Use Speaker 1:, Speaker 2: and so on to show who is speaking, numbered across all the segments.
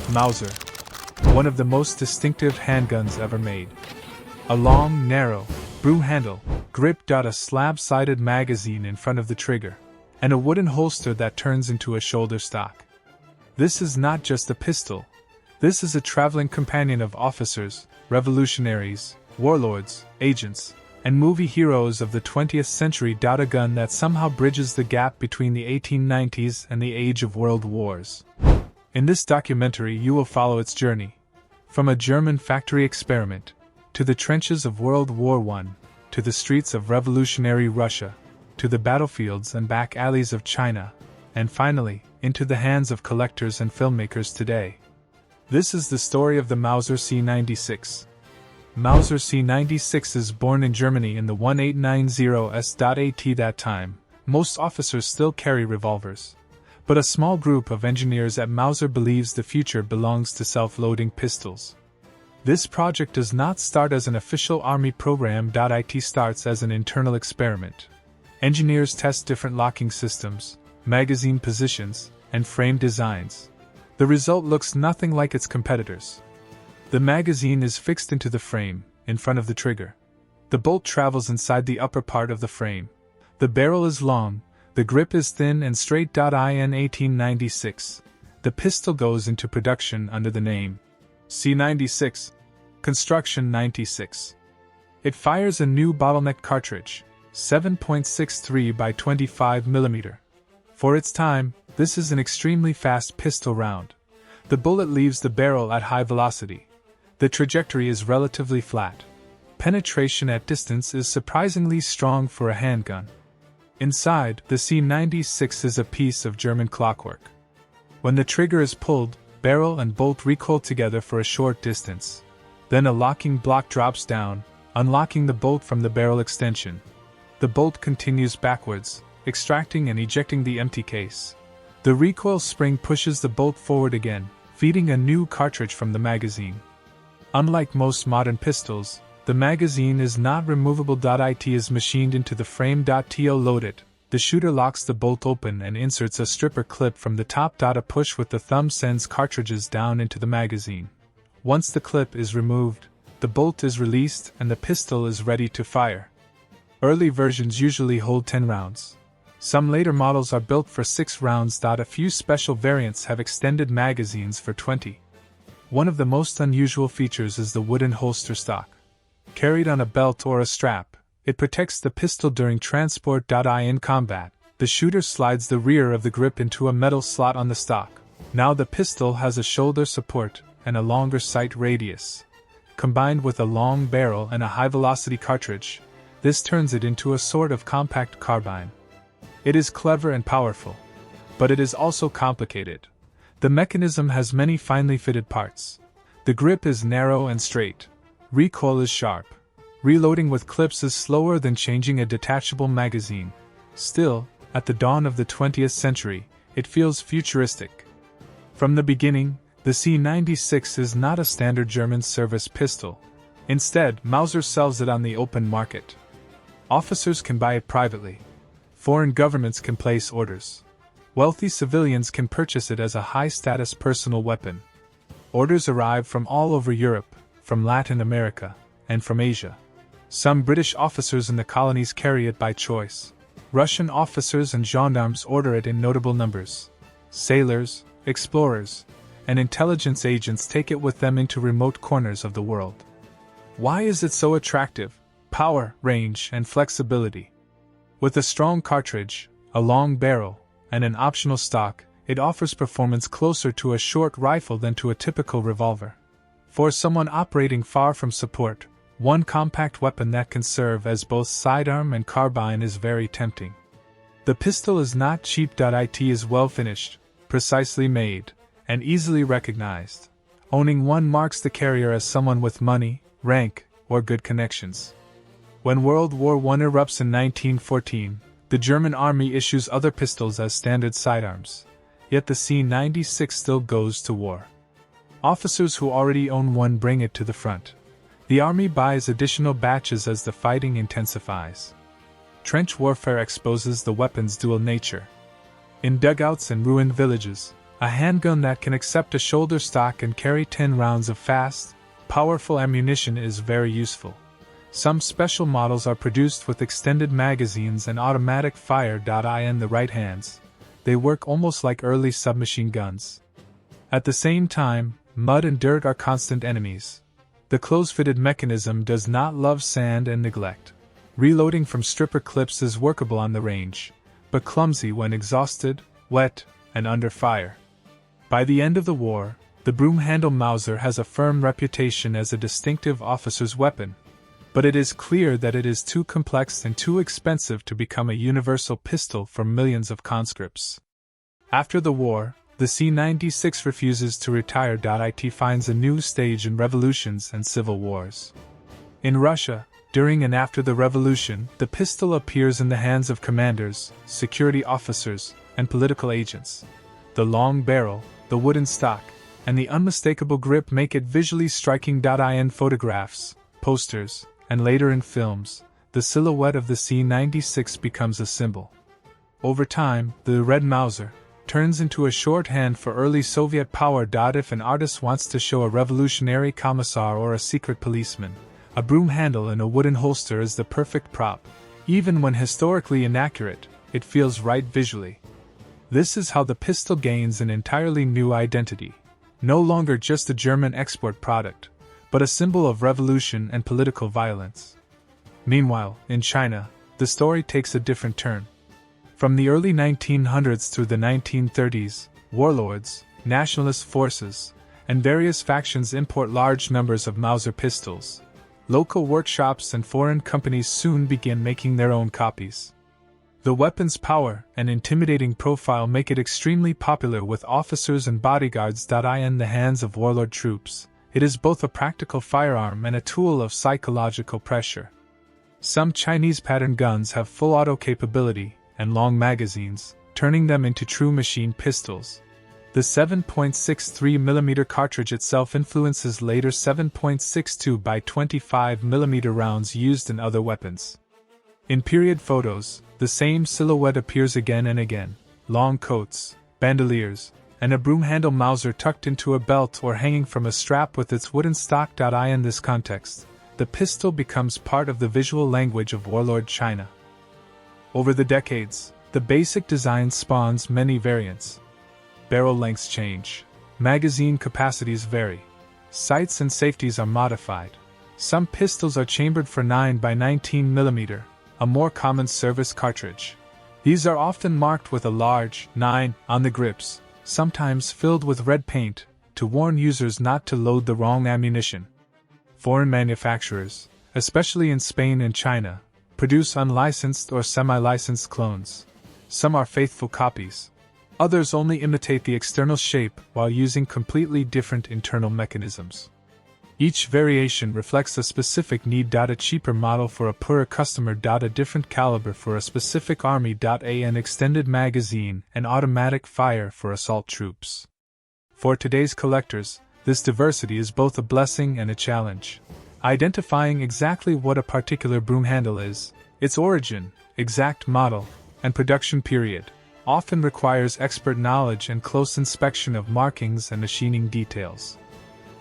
Speaker 1: Mauser, one of the most distinctive handguns ever made. A long, narrow, broomhandle grip, a slab-sided magazine in front of the trigger, and a wooden holster that turns into a shoulder stock. This is not just a pistol. This is a traveling companion of officers, revolutionaries, warlords, agents, and movie heroes of the 20th century. A gun that somehow bridges the gap between the 1890s and the age of world wars. In this documentary, you will follow its journey, from a German factory experiment, to the trenches of World War I, to the streets of revolutionary Russia, to the battlefields and back alleys of China, and finally, into the hands of collectors and filmmakers today. This is the story of the Mauser C96. Mauser C96 is born in Germany in the 1890s. At that time, most officers still carry revolvers. But a small group of engineers at Mauser believes the future belongs to self-loading pistols. This project does not start as an official army program. It starts as an internal experiment. Engineers test different locking systems, magazine positions, and frame designs. The result looks nothing like its competitors. The magazine is fixed into the frame, in front of the trigger. The bolt travels inside the upper part of the frame. The barrel is long, the grip is thin and straight. In 1896, the pistol goes into production under the name C96, Construction 96. It fires a new bottleneck cartridge, 7.63 by 25 mm. For its time, this is an extremely fast pistol round. The bullet leaves the barrel at high velocity. The trajectory is relatively flat. Penetration at distance is surprisingly strong for a handgun. Inside, the C96 is a piece of German clockwork. When the trigger is pulled, barrel and bolt recoil together for a short distance. Then a locking block drops down, unlocking the bolt from the barrel extension. The bolt continues backwards, extracting and ejecting the empty case. The recoil spring pushes the bolt forward again, feeding a new cartridge from the magazine. Unlike most modern pistols, the magazine is not removable. It is machined into the frame. To load it, the shooter locks the bolt open and inserts a stripper clip from the top. A push with the thumb sends cartridges down into the magazine. Once the clip is removed, the bolt is released and the pistol is ready to fire. Early versions usually hold 10 rounds. Some later models are built for 6 rounds. A few special variants have extended magazines for 20. One of the most unusual features is the wooden holster stock. Carried on a belt or a strap, it protects the pistol during transport. In combat, the shooter slides the rear of the grip into a metal slot on the stock. Now the pistol has a shoulder support and a longer sight radius. Combined with a long barrel and a high-velocity cartridge, this turns it into a sort of compact carbine. It is clever and powerful, but it is also complicated. The mechanism has many finely fitted parts. The grip is narrow and straight. Recoil is sharp. Reloading with clips is slower than changing a detachable magazine. Still, at the dawn of the 20th century, it feels futuristic. From the beginning, the C96 is not a standard German service pistol. Instead, Mauser sells it on the open market. Officers can buy it privately. Foreign governments can place orders. Wealthy civilians can purchase it as a high-status personal weapon. Orders arrive from all over Europe, from Latin America, and from Asia. Some British officers in the colonies carry it by choice. Russian officers and gendarmes order it in notable numbers. Sailors, explorers, and intelligence agents take it with them into remote corners of the world. Why is it so attractive? Power, range, and flexibility. With a strong cartridge, a long barrel, and an optional stock, it offers performance closer to a short rifle than to a typical revolver. For someone operating far from support, one compact weapon that can serve as both sidearm and carbine is very tempting. The pistol is not cheap. It is well finished, precisely made, and easily recognized. Owning one marks the carrier as someone with money, rank, or good connections. When World War I erupts in 1914, the German army issues other pistols as standard sidearms. Yet the C96 still goes to war. Officers who already own one bring it to the front. The army buys additional batches as the fighting intensifies. Trench warfare exposes the weapon's dual nature. In dugouts and ruined villages, A handgun that can accept a shoulder stock and carry 10 rounds of fast, powerful ammunition is very useful. Some special models are produced with extended magazines and automatic fire. In the right hands, they work almost like early submachine guns. At the same time, mud and dirt are constant enemies. The close-fitted mechanism does not love sand and neglect. Reloading from stripper clips is workable on the range, but clumsy when exhausted, wet, and under fire. By the end of the war, the Broomhandle Mauser has a firm reputation as a distinctive officer's weapon, but it is clear that it is too complex and too expensive to become a universal pistol for millions of conscripts. After the war, the C96 refuses to retire. It finds a new stage in revolutions and civil wars. In Russia, during and after the revolution, the pistol appears in the hands of commanders, security officers, and political agents. The long barrel, the wooden stock, and the unmistakable grip make it visually striking. In photographs, posters, and later in films, the silhouette of the C96 becomes a symbol. Over time, the Red Mauser turns into a shorthand for early Soviet power. If an artist wants to show a revolutionary commissar or a secret policeman, a broom handle in a wooden holster is the perfect prop. Even when historically inaccurate, it feels right visually. This is how the pistol gains an entirely new identity. No longer just a German export product, but a symbol of revolution and political violence. Meanwhile, in China, the story takes a different turn. From the early 1900s through the 1930s, warlords, nationalist forces, and various factions import large numbers of Mauser pistols. Local workshops and foreign companies soon begin making their own copies. The weapon's power and intimidating profile make it extremely popular with officers and bodyguards. In the hands of warlord troops, it is both a practical firearm and a tool of psychological pressure. Some Chinese pattern guns have full auto capability and long magazines, turning them into true machine pistols. The 7.63mm cartridge itself influences later 7.62 by 25mm rounds used in other weapons. In period photos, the same silhouette appears again and again: long coats, bandoliers, and a broomhandle Mauser tucked into a belt or hanging from a strap with its wooden stock. In this context, the pistol becomes part of the visual language of warlord China. Over the decades, the basic design spawns many variants. Barrel lengths change, magazine capacities vary, sights and safeties are modified. Some pistols are chambered for 9x19mm, a more common service cartridge. These are often marked with a large 9 on the grips, sometimes filled with red paint, to warn users not to load the wrong ammunition. Foreign manufacturers, especially in Spain and China, produce unlicensed or semi-licensed clones. Some are faithful copies. Others only imitate the external shape while using completely different internal mechanisms. Each variation reflects a specific need. A cheaper model for a poorer customer. A different caliber for a specific army. An extended magazine and automatic fire for assault troops. For today's collectors, this diversity is both a blessing and a challenge. Identifying exactly what a particular broomhandle is, its origin, exact model, and production period, often requires expert knowledge and close inspection of markings and machining details.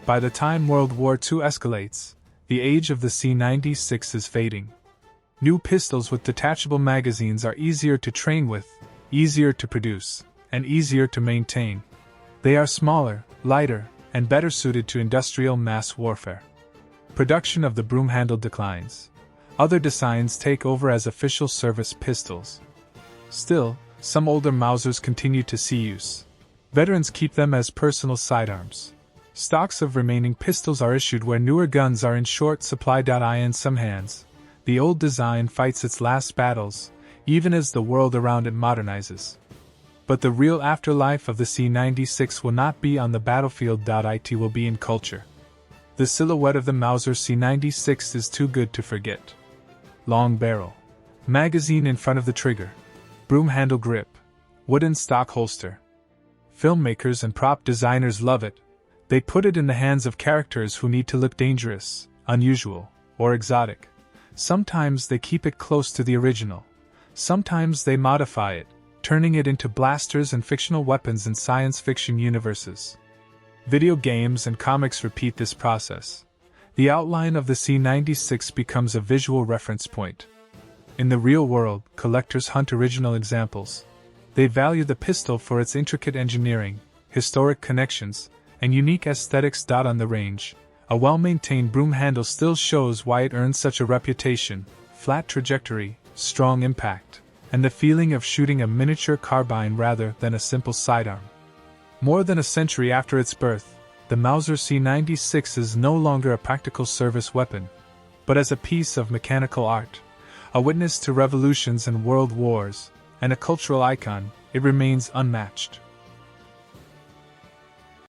Speaker 1: By the time World War II escalates, the age of the C96 is fading. New pistols with detachable magazines are easier to train with, easier to produce, and easier to maintain. They are smaller, lighter, and better suited to industrial mass warfare. Production of the broomhandle declines. Other designs take over as official service pistols. Still, some older Mausers continue to see use. Veterans keep them as personal sidearms. Stocks of remaining pistols are issued where newer guns are in short supply. In some hands, the old design fights its last battles, even as the world around it modernizes. But the real afterlife of the C96 will not be on the battlefield. It will be in culture. The silhouette of the Mauser C96 is too good to forget. Long barrel, magazine in front of the trigger, broom handle grip, wooden stock holster. Filmmakers and prop designers love it. They put it in the hands of characters who need to look dangerous, unusual, or exotic. Sometimes they keep it close to the original. Sometimes they modify it, turning it into blasters and fictional weapons in science fiction universes. Video games and comics repeat this process. The outline of the C96 becomes a visual reference point. In the real world, collectors hunt original examples. They value the pistol for its intricate engineering, historic connections, and unique aesthetics. On the range, a well-maintained broom handle still shows why it earned such a reputation: flat trajectory, strong impact, and the feeling of shooting a miniature carbine rather than a simple sidearm. More than a century after its birth, the Mauser C96 is no longer a practical service weapon, but as a piece of mechanical art, a witness to revolutions and world wars, and a cultural icon. It remains unmatched.